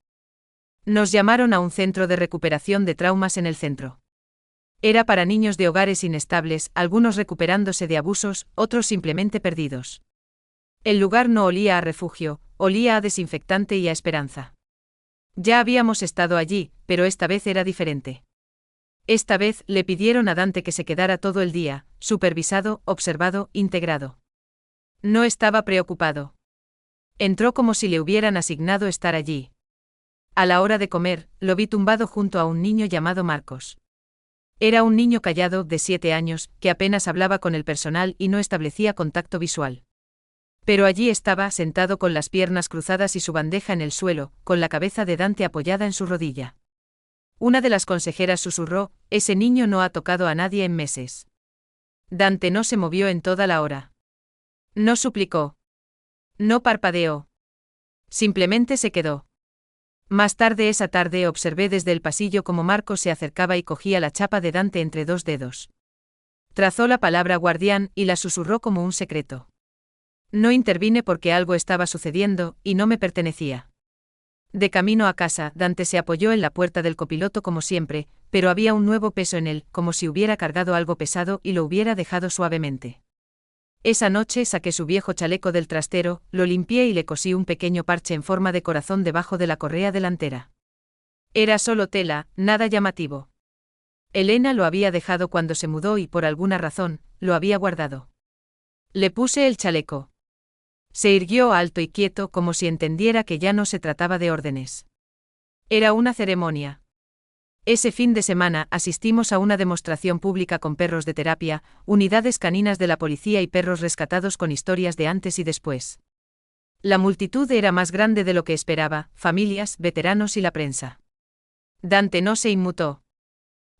Nos llamaron a un centro de recuperación de traumas en el centro. Era para niños de hogares inestables, algunos recuperándose de abusos, otros simplemente perdidos. El lugar no olía a refugio, olía a desinfectante y a esperanza. Ya habíamos estado allí, pero esta vez era diferente. Esta vez le pidieron a Dante que se quedara todo el día, supervisado, observado, integrado. No estaba preocupado. Entró como si le hubieran asignado estar allí. A la hora de comer, lo vi tumbado junto a un niño llamado Marcos. Era un niño callado, de 7 años, que apenas hablaba con el personal y no establecía contacto visual. Pero allí estaba, sentado con las piernas cruzadas y su bandeja en el suelo, con la cabeza de Dante apoyada en su rodilla. Una de las consejeras susurró, ese niño no ha tocado a nadie en meses. Dante no se movió en toda la hora. No suplicó. No parpadeó. Simplemente se quedó. Más tarde esa tarde observé desde el pasillo cómo Marcos se acercaba y cogía la chapa de Dante entre 2 dedos. Trazó la palabra guardián y la susurró como un secreto. No intervine porque algo estaba sucediendo y no me pertenecía. De camino a casa, Dante se apoyó en la puerta del copiloto como siempre, pero había un nuevo peso en él, como si hubiera cargado algo pesado y lo hubiera dejado suavemente. Esa noche saqué su viejo chaleco del trastero, lo limpié y le cosí un pequeño parche en forma de corazón debajo de la correa delantera. Era solo tela, nada llamativo. Elena lo había dejado cuando se mudó y por alguna razón, lo había guardado. Le puse el chaleco. Se irguió alto y quieto como si entendiera que ya no se trataba de órdenes. Era una ceremonia. Ese fin de semana asistimos a una demostración pública con perros de terapia, unidades caninas de la policía y perros rescatados con historias de antes y después. La multitud era más grande de lo que esperaba, familias, veteranos y la prensa. Dante no se inmutó.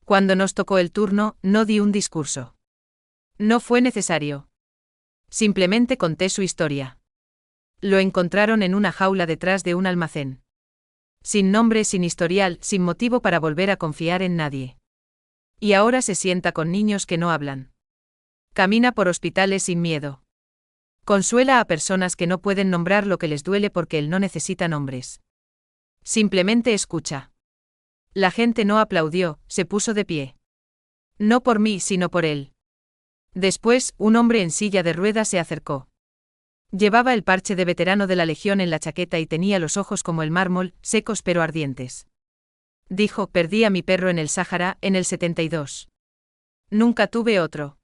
Cuando nos tocó el turno, no di un discurso. No fue necesario. Simplemente conté su historia. Lo encontraron en una jaula detrás de un almacén. Sin nombre, sin historial, sin motivo para volver a confiar en nadie. Y ahora se sienta con niños que no hablan. Camina por hospitales sin miedo. Consuela a personas que no pueden nombrar lo que les duele porque él no necesita nombres. Simplemente escucha. La gente no aplaudió, se puso de pie. No por mí, sino por él. Después, un hombre en silla de ruedas se acercó. Llevaba el parche de veterano de la Legión en la chaqueta y tenía los ojos como el mármol, secos pero ardientes. Dijo, perdí a mi perro en el Sáhara, en el 72. Nunca tuve otro.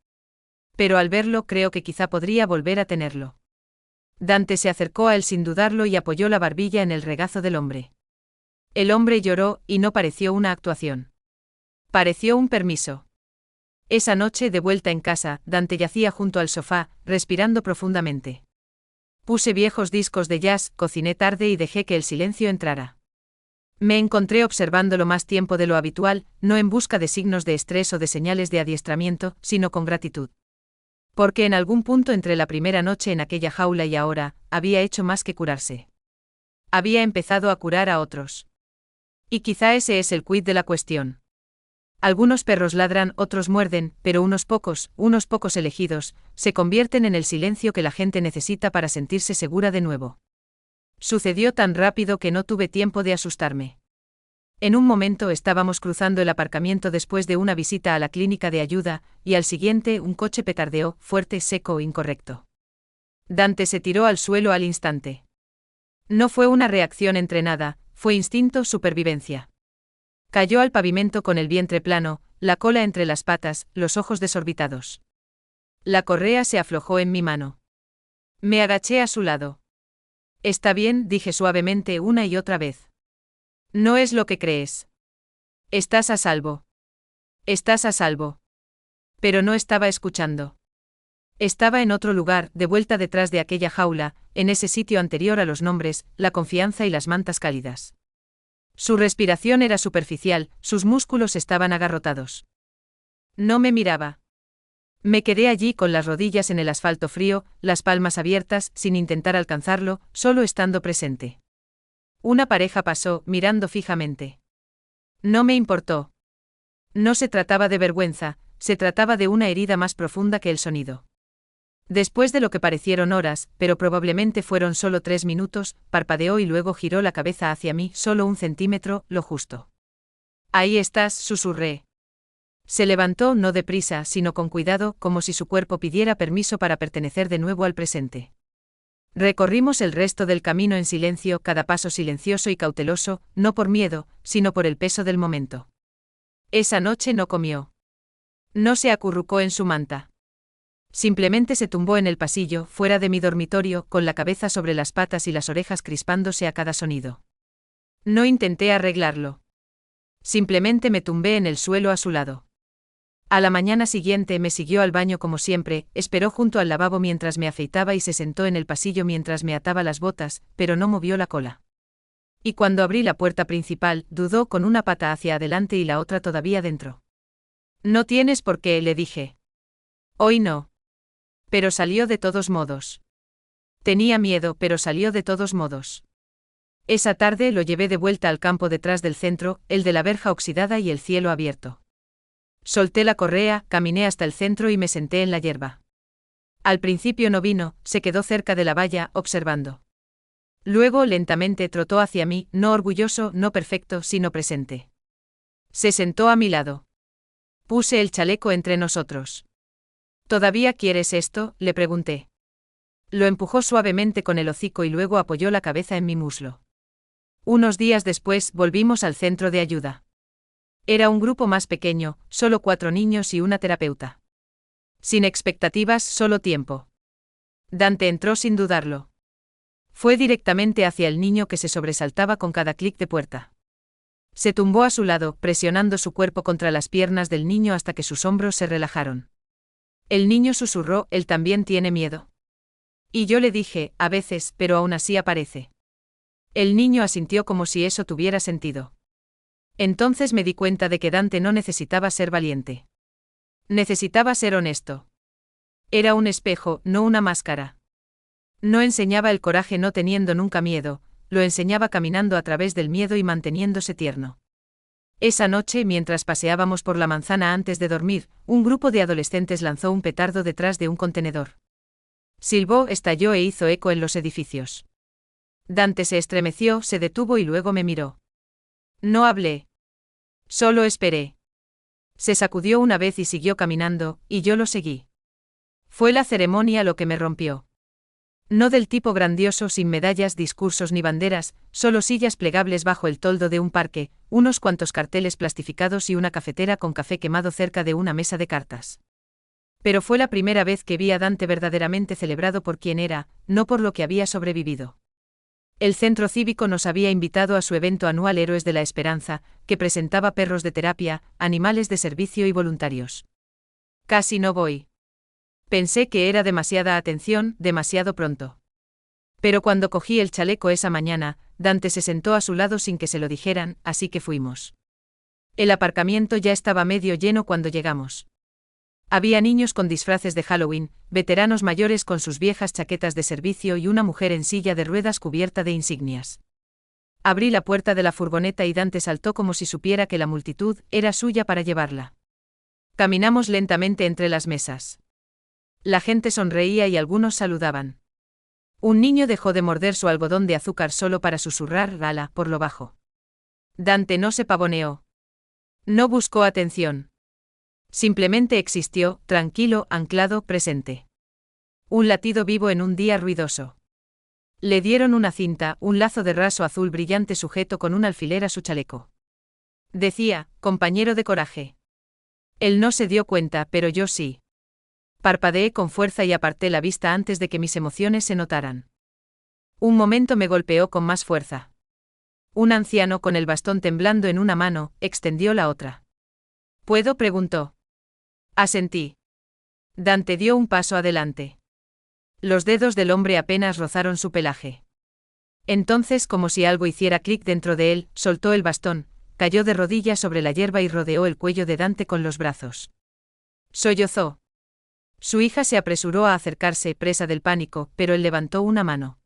Pero al verlo creo que quizá podría volver a tenerlo. Dante se acercó a él sin dudarlo y apoyó la barbilla en el regazo del hombre. El hombre lloró y no pareció una actuación. Pareció un permiso. Esa noche de vuelta en casa, Dante yacía junto al sofá, respirando profundamente. Puse viejos discos de jazz, cociné tarde y dejé que el silencio entrara. Me encontré observándolo más tiempo de lo habitual, no en busca de signos de estrés o de señales de adiestramiento, sino con gratitud. Porque en algún punto entre la primera noche en aquella jaula y ahora, había hecho más que curarse. Había empezado a curar a otros. Y quizá ese es el quid de la cuestión. Algunos perros ladran, otros muerden, pero unos pocos elegidos, se convierten en el silencio que la gente necesita para sentirse segura de nuevo. Sucedió tan rápido que no tuve tiempo de asustarme. En un momento estábamos cruzando el aparcamiento después de una visita a la clínica de ayuda, y al siguiente un coche petardeó, fuerte, seco, incorrecto. Dante se tiró al suelo al instante. No fue una reacción entrenada, fue instinto, supervivencia. Cayó al pavimento con el vientre plano, la cola entre las patas, los ojos desorbitados. La correa se aflojó en mi mano. Me agaché a su lado. Está bien, dije suavemente una y otra vez. No es lo que crees. Estás a salvo. Estás a salvo. Pero no estaba escuchando. Estaba en otro lugar, de vuelta detrás de aquella jaula, en ese sitio anterior a los nombres, la confianza y las mantas cálidas. Su respiración era superficial, sus músculos estaban agarrotados. No me miraba. Me quedé allí con las rodillas en el asfalto frío, las palmas abiertas, sin intentar alcanzarlo, solo estando presente. Una pareja pasó, mirando fijamente. No me importó. No se trataba de vergüenza, se trataba de una herida más profunda que el sonido. Después de lo que parecieron horas, pero probablemente fueron solo 3 minutos, parpadeó y luego giró la cabeza hacia mí, solo 1 centímetro, lo justo. Ahí estás, susurré. Se levantó no deprisa, sino con cuidado, como si su cuerpo pidiera permiso para pertenecer de nuevo al presente. Recorrimos el resto del camino en silencio, cada paso silencioso y cauteloso, no por miedo, sino por el peso del momento. Esa noche no comió. No se acurrucó en su manta. Simplemente se tumbó en el pasillo, fuera de mi dormitorio, con la cabeza sobre las patas y las orejas crispándose a cada sonido. No intenté arreglarlo. Simplemente me tumbé en el suelo a su lado. A la mañana siguiente me siguió al baño como siempre, esperó junto al lavabo mientras me afeitaba y se sentó en el pasillo mientras me ataba las botas, pero no movió la cola. Y cuando abrí la puerta principal, dudó con una pata hacia adelante y la otra todavía dentro. No tienes por qué, le dije. Hoy no. Pero salió de todos modos. Tenía miedo, pero salió de todos modos. Esa tarde lo llevé de vuelta al campo detrás del centro, el de la verja oxidada y el cielo abierto. Solté la correa, caminé hasta el centro y me senté en la hierba. Al principio no vino, se quedó cerca de la valla, observando. Luego lentamente trotó hacia mí, no orgulloso, no perfecto, sino presente. Se sentó a mi lado. Puse el chaleco entre nosotros. ¿Todavía quieres esto?, le pregunté. Lo empujó suavemente con el hocico y luego apoyó la cabeza en mi muslo. Unos días después volvimos al centro de ayuda. Era un grupo más pequeño, solo 4 niños y una terapeuta. Sin expectativas, solo tiempo. Dante entró sin dudarlo. Fue directamente hacia el niño que se sobresaltaba con cada clic de puerta. Se tumbó a su lado, presionando su cuerpo contra las piernas del niño hasta que sus hombros se relajaron. El niño susurró, él también tiene miedo. Y yo le dije, a veces, pero aún así aparece. El niño asintió como si eso tuviera sentido. Entonces me di cuenta de que Dante no necesitaba ser valiente. Necesitaba ser honesto. Era un espejo, no una máscara. No enseñaba el coraje no teniendo nunca miedo, lo enseñaba caminando a través del miedo y manteniéndose tierno. Esa noche, mientras paseábamos por la manzana antes de dormir, un grupo de adolescentes lanzó un petardo detrás de un contenedor. Silbó, estalló e hizo eco en los edificios. Dante se estremeció, se detuvo y luego me miró. No hablé. Solo esperé. Se sacudió una vez y siguió caminando, y yo lo seguí. Fue la ceremonia lo que me rompió. No del tipo grandioso sin medallas, discursos ni banderas, solo sillas plegables bajo el toldo de un parque, unos cuantos carteles plastificados y una cafetera con café quemado cerca de una mesa de cartas. Pero fue la primera vez que vi a Dante verdaderamente celebrado por quien era, no por lo que había sobrevivido. El centro cívico nos había invitado a su evento anual Héroes de la Esperanza, que presentaba perros de terapia, animales de servicio y voluntarios. Casi no voy. Pensé que era demasiada atención, demasiado pronto. Pero cuando cogí el chaleco esa mañana, Dante se sentó a su lado sin que se lo dijeran, así que fuimos. El aparcamiento ya estaba medio lleno cuando llegamos. Había niños con disfraces de Halloween, veteranos mayores con sus viejas chaquetas de servicio y una mujer en silla de ruedas cubierta de insignias. Abrí la puerta de la furgoneta y Dante saltó como si supiera que la multitud era suya para llevarla. Caminamos lentamente entre las mesas. La gente sonreía y algunos saludaban. Un niño dejó de morder su algodón de azúcar solo para susurrar "Rala" por lo bajo. Dante no se pavoneó. No buscó atención. Simplemente existió, tranquilo, anclado, presente. Un latido vivo en un día ruidoso. Le dieron una cinta, un lazo de raso azul brillante sujeto con un alfiler a su chaleco. Decía, compañero de coraje. Él no se dio cuenta, pero yo sí. Parpadeé con fuerza y aparté la vista antes de que mis emociones se notaran. Un momento me golpeó con más fuerza. Un anciano con el bastón temblando en una mano, extendió la otra. ¿Puedo?, preguntó. Asentí. Dante dio un paso adelante. Los dedos del hombre apenas rozaron su pelaje. Entonces, como si algo hiciera clic dentro de él, soltó el bastón, cayó de rodillas sobre la hierba y rodeó el cuello de Dante con los brazos. Sollozó. Su hija se apresuró a acercarse, presa del pánico, pero él levantó una mano.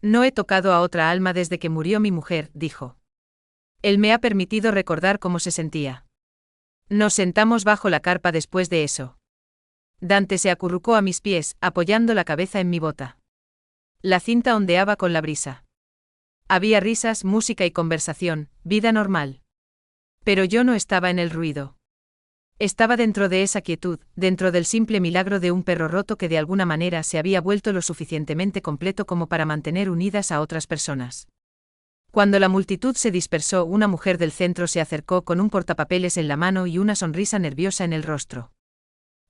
No he tocado a otra alma desde que murió mi mujer, dijo. Él me ha permitido recordar cómo se sentía. Nos sentamos bajo la carpa después de eso. Dante se acurrucó a mis pies, apoyando la cabeza en mi bota. La cinta ondeaba con la brisa. Había risas, música y conversación, vida normal. Pero yo no estaba en el ruido. Estaba dentro de esa quietud, dentro del simple milagro de un perro roto que de alguna manera se había vuelto lo suficientemente completo como para mantener unidas a otras personas. Cuando la multitud se dispersó, una mujer del centro se acercó con un portapapeles en la mano y una sonrisa nerviosa en el rostro.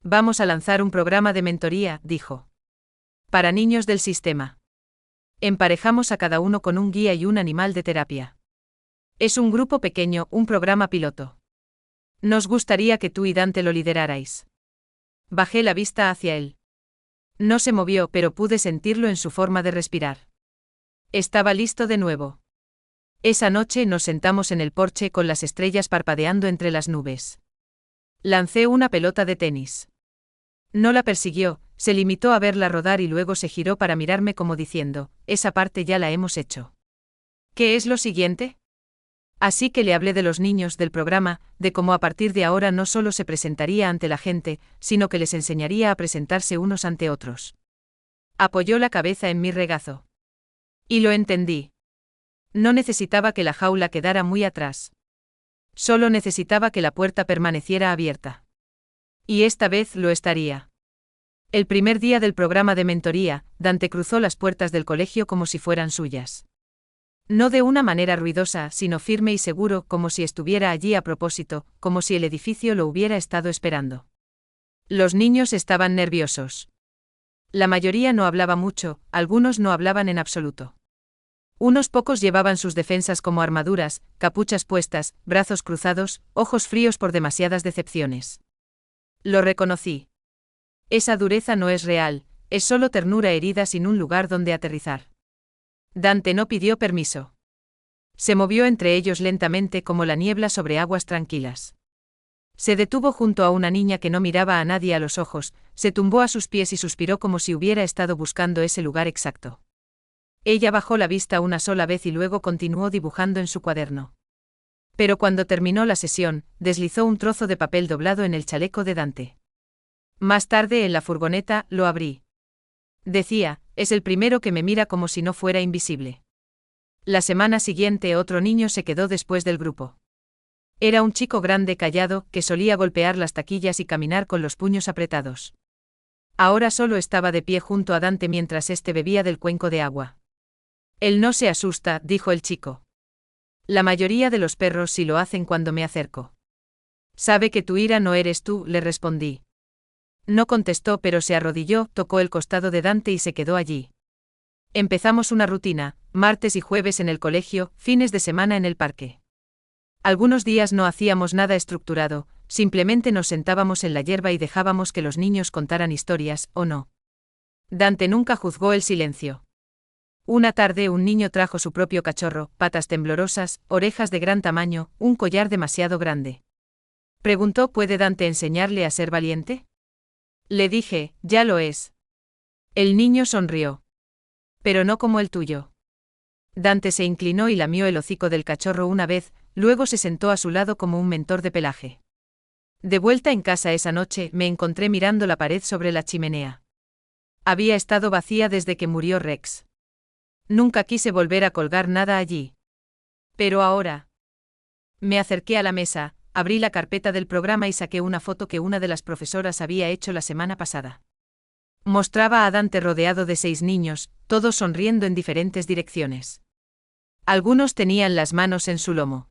Vamos a lanzar un programa de mentoría, dijo. Para niños del sistema. Emparejamos a cada uno con un guía y un animal de terapia. Es un grupo pequeño, un programa piloto. Nos gustaría que tú y Dante lo liderarais. Bajé la vista hacia él. No se movió, pero pude sentirlo en su forma de respirar. Estaba listo de nuevo. Esa noche nos sentamos en el porche con las estrellas parpadeando entre las nubes. Lancé una pelota de tenis. No la persiguió, se limitó a verla rodar y luego se giró para mirarme como diciendo, esa parte ya la hemos hecho. ¿Qué es lo siguiente? Así que le hablé de los niños, del programa, de cómo a partir de ahora no solo se presentaría ante la gente, sino que les enseñaría a presentarse unos ante otros. Apoyó la cabeza en mi regazo. Y lo entendí. No necesitaba que la jaula quedara muy atrás. Solo necesitaba que la puerta permaneciera abierta. Y esta vez lo estaría. El primer día del programa de mentoría, Dante cruzó las puertas del colegio como si fueran suyas. No de una manera ruidosa, sino firme y seguro, como si estuviera allí a propósito, como si el edificio lo hubiera estado esperando. Los niños estaban nerviosos. La mayoría no hablaba mucho, algunos no hablaban en absoluto. Unos pocos llevaban sus defensas como armaduras, capuchas puestas, brazos cruzados, ojos fríos por demasiadas decepciones. Lo reconocí. Esa dureza no es real, es solo ternura herida sin un lugar donde aterrizar. Dante no pidió permiso. Se movió entre ellos lentamente como la niebla sobre aguas tranquilas. Se detuvo junto a una niña que no miraba a nadie a los ojos, se tumbó a sus pies y suspiró como si hubiera estado buscando ese lugar exacto. Ella bajó la vista una sola vez y luego continuó dibujando en su cuaderno. Pero cuando terminó la sesión, deslizó un trozo de papel doblado en el chaleco de Dante. Más tarde en la furgoneta, lo abrí. Decía, es el primero que me mira como si no fuera invisible. La semana siguiente otro niño se quedó después del grupo. Era un chico grande callado, que solía golpear las taquillas y caminar con los puños apretados. Ahora solo estaba de pie junto a Dante mientras éste bebía del cuenco de agua. Él no se asusta, dijo el chico. La mayoría de los perros sí lo hacen cuando me acerco. Sabe que tu ira no eres tú, le respondí. No contestó, pero se arrodilló, tocó el costado de Dante y se quedó allí. Empezamos una rutina, martes y jueves en el colegio, fines de semana en el parque. Algunos días no hacíamos nada estructurado, simplemente nos sentábamos en la hierba y dejábamos que los niños contaran historias, ¿o no? Dante nunca juzgó el silencio. Una tarde un niño trajo su propio cachorro, patas temblorosas, orejas de gran tamaño, un collar demasiado grande. Preguntó, ¿puede Dante enseñarle a ser valiente? Le dije, ya lo es. El niño sonrió. Pero no como el tuyo. Dante se inclinó y lamió el hocico del cachorro una vez, luego se sentó a su lado como un mentor de pelaje. De vuelta en casa esa noche, me encontré mirando la pared sobre la chimenea. Había estado vacía desde que murió Rex. Nunca quise volver a colgar nada allí. Pero ahora. Me acerqué a la mesa, abrí la carpeta del programa y saqué una foto que una de las profesoras había hecho la semana pasada. Mostraba a Dante rodeado de 6 niños, todos sonriendo en diferentes direcciones. Algunos tenían las manos en su lomo.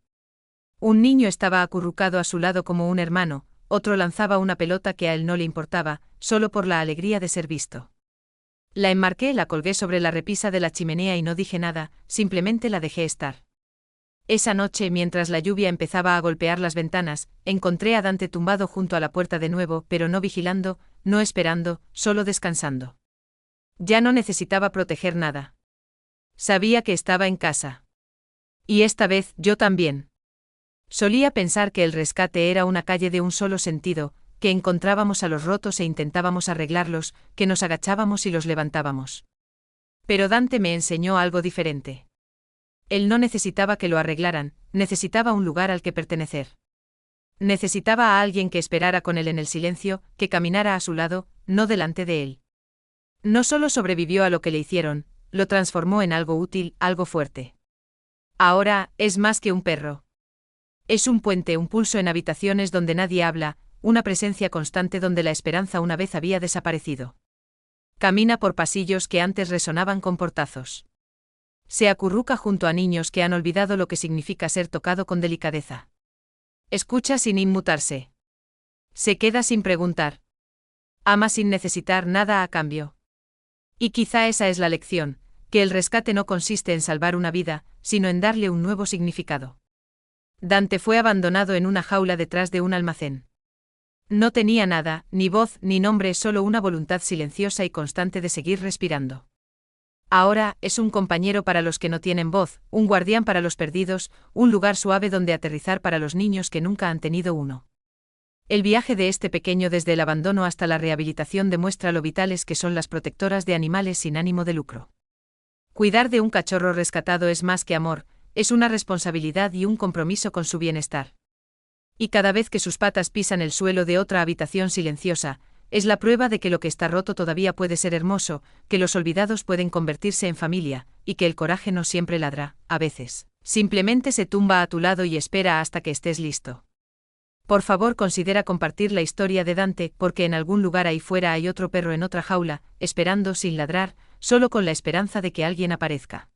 Un niño estaba acurrucado a su lado como un hermano, otro lanzaba una pelota que a él no le importaba, solo por la alegría de ser visto. La enmarqué, la colgué sobre la repisa de la chimenea y no dije nada, simplemente la dejé estar. Esa noche, mientras la lluvia empezaba a golpear las ventanas, encontré a Dante tumbado junto a la puerta de nuevo, pero no vigilando, no esperando, solo descansando. Ya no necesitaba proteger nada. Sabía que estaba en casa. Y esta vez, yo también. Solía pensar que el rescate era una calle de un solo sentido, que encontrábamos a los rotos e intentábamos arreglarlos, que nos agachábamos y los levantábamos. Pero Dante me enseñó algo diferente. Él no necesitaba que lo arreglaran, necesitaba un lugar al que pertenecer. Necesitaba a alguien que esperara con él en el silencio, que caminara a su lado, no delante de él. No solo sobrevivió a lo que le hicieron, lo transformó en algo útil, algo fuerte. Ahora, es más que un perro. Es un puente, un pulso en habitaciones donde nadie habla, una presencia constante donde la esperanza una vez había desaparecido. Camina por pasillos que antes resonaban con portazos. Se acurruca junto a niños que han olvidado lo que significa ser tocado con delicadeza. Escucha sin inmutarse. Se queda sin preguntar. Ama sin necesitar nada a cambio. Y quizá esa es la lección, que el rescate no consiste en salvar una vida, sino en darle un nuevo significado. Dante fue abandonado en una jaula detrás de un almacén. No tenía nada, ni voz, ni nombre, solo una voluntad silenciosa y constante de seguir respirando. Ahora, es un compañero para los que no tienen voz, un guardián para los perdidos, un lugar suave donde aterrizar para los niños que nunca han tenido uno. El viaje de este pequeño desde el abandono hasta la rehabilitación demuestra lo vitales que son las protectoras de animales sin ánimo de lucro. Cuidar de un cachorro rescatado es más que amor, es una responsabilidad y un compromiso con su bienestar. Y cada vez que sus patas pisan el suelo de otra habitación silenciosa, es la prueba de que lo que está roto todavía puede ser hermoso, que los olvidados pueden convertirse en familia, y que el coraje no siempre ladra, a veces. Simplemente se tumba a tu lado y espera hasta que estés listo. Por favor, considera compartir la historia de Dante, porque en algún lugar ahí fuera hay otro perro en otra jaula, esperando sin ladrar, solo con la esperanza de que alguien aparezca.